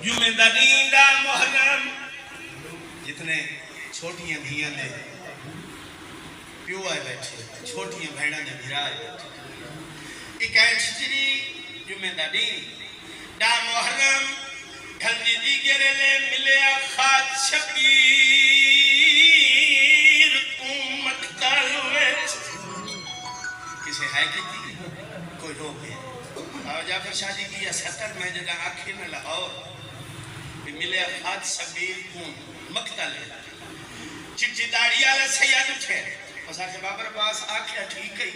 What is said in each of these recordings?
जुम्मेदारी दा मुहर्रम जितने छोटियां धियां दे प्यो आए बैठे छोटियां भेड़ा दे भिरा आए बैठे एक छिजरी जुम्मेदारी दा मुहर्रम ढलनी दी गेरेले मिले खाद शबीर तू मकतल विच किसे है कि कोई रोक है और जाफर शादी की या सतर में जगह आखिर में लाहौर मिले खाद शबीर तू मकतल चिट्ठी दाढ़ी वाला सैयद उठे के बाबर पास आखिया ठीक है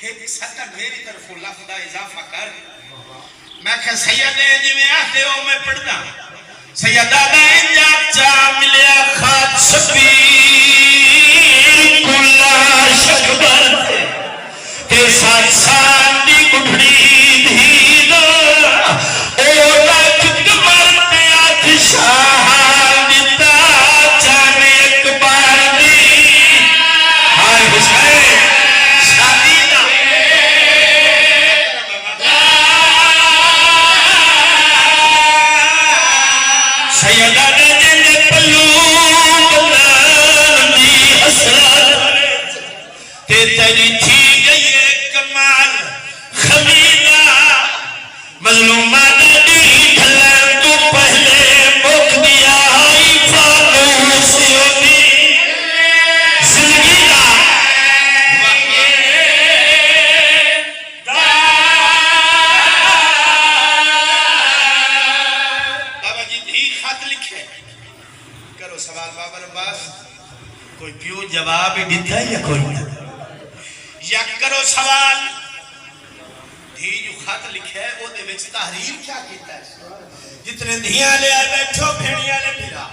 एक सतर मेरी तरफ लफ्ज़ इजाफा कर मैं कह सैयद जिवें आखदे हो मैं पढ़दा सैयदा दा इंजाब चा मिले खाद शबीर कुल्ला शकबर के साथ साथ दी गुठड़ी धी दो ओ लख कमर पे आतिशाह दिता जाने एक बार दी हाय हुसैन शादी ना सैयदा ने जिंदे पल्लू बनान दी हसरत के तेरी थी गई कमाल खमीदा मजलूमा दी ढलन तू पहले मुक दिया आई फानूस होगी जिंदगी दा बाबा जी धी खत लिखे करो सवाल बाबर अब्बास कोई प्यो जवाब ही दिता या कोई या करो सवाल धी जो खत लिखे है वो दे विच तहरीर क्या कीता है जितने धियां ले आए बैठो भेड़िया ले फिरा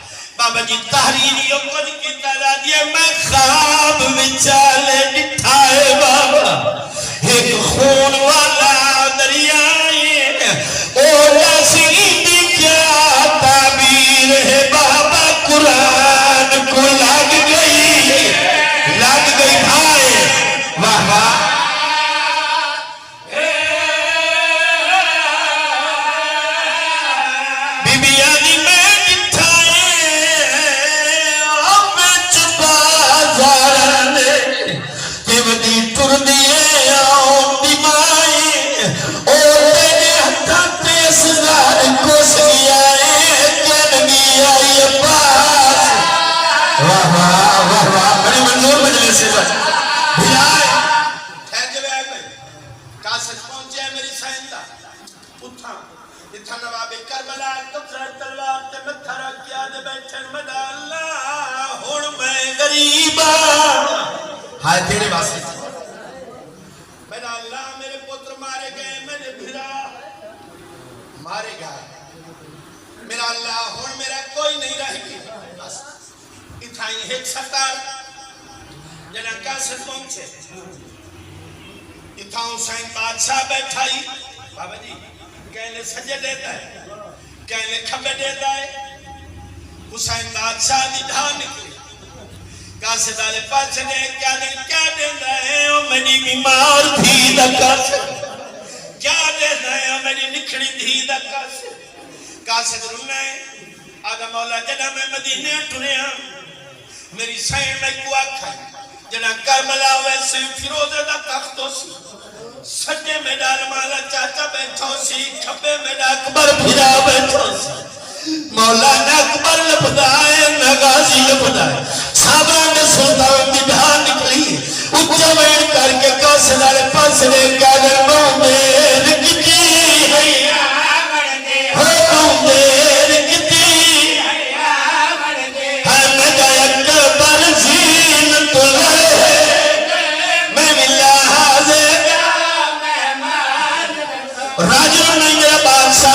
बाबा जी तहरीर यो कुछ कीता ला दिया मैं ख्वाब विचाले डिठा है बाबा एक खून वाला दरिया ओ लसी दी क्या ताबीर है बाबा कुरान को लग गई भाई वाह वाह बीबिया दी मैं दिखाए अब चुपा जाने तिवदी टुर दिए आओ दिमाए ओ तेरे हत्था पे सजार को सगियाए जन गया ये पास वाह वाह वाह वाह बड़ी मंजूर मजलिस से भिलाए ठहर जवे आए भाई कासज पहुंचे मेरी सैनदा उठा इथा नवाब करबला कब्जा तलवार ते मत्था रख के आदे बैठन मदा अल्लाह हुन मैं गरीबा हाय तेरे वास्ते मेरा अल्लाह मेरे पुत्र मारे गए मेरे भिरा मारे गए मेरा अल्लाह हुन मेरा कोई नहीं रह गया बस इथा एक सतार जना कासज पहुंचे इथा हुसैन बादशाह बैठाई बाबा जी कहने सजे देता है कहने खबे देता है हुसैन बादशाह दी धार निकली कासे दाले पास ने क्या देता है ओ मेरी बीमार थी दा कासे क्या देता है ओ मेरी निखड़ी थी दा कासे रुना है आदा मौला जना मैं मदीने टुरिया मेरी सैन में को आखा जना करबला वैसे फिरोजे दा तख्त सी सज्जे में डाल माला चाचा बैठो सी खब्बे में अकबर फिरा बैठो सी मौलाना अकबर लपदाए नगाजी लपदाए साबरा ने सुल्तान की धार निकली उच्च वेड़ करके कासे वाले पास ने कागर मेर किती हैया बड़दे हो मेर किती हैया बड़दे हम गया अकबर जीन तो मैं मिला हाजिर राजू नहीं मेरा बादशाह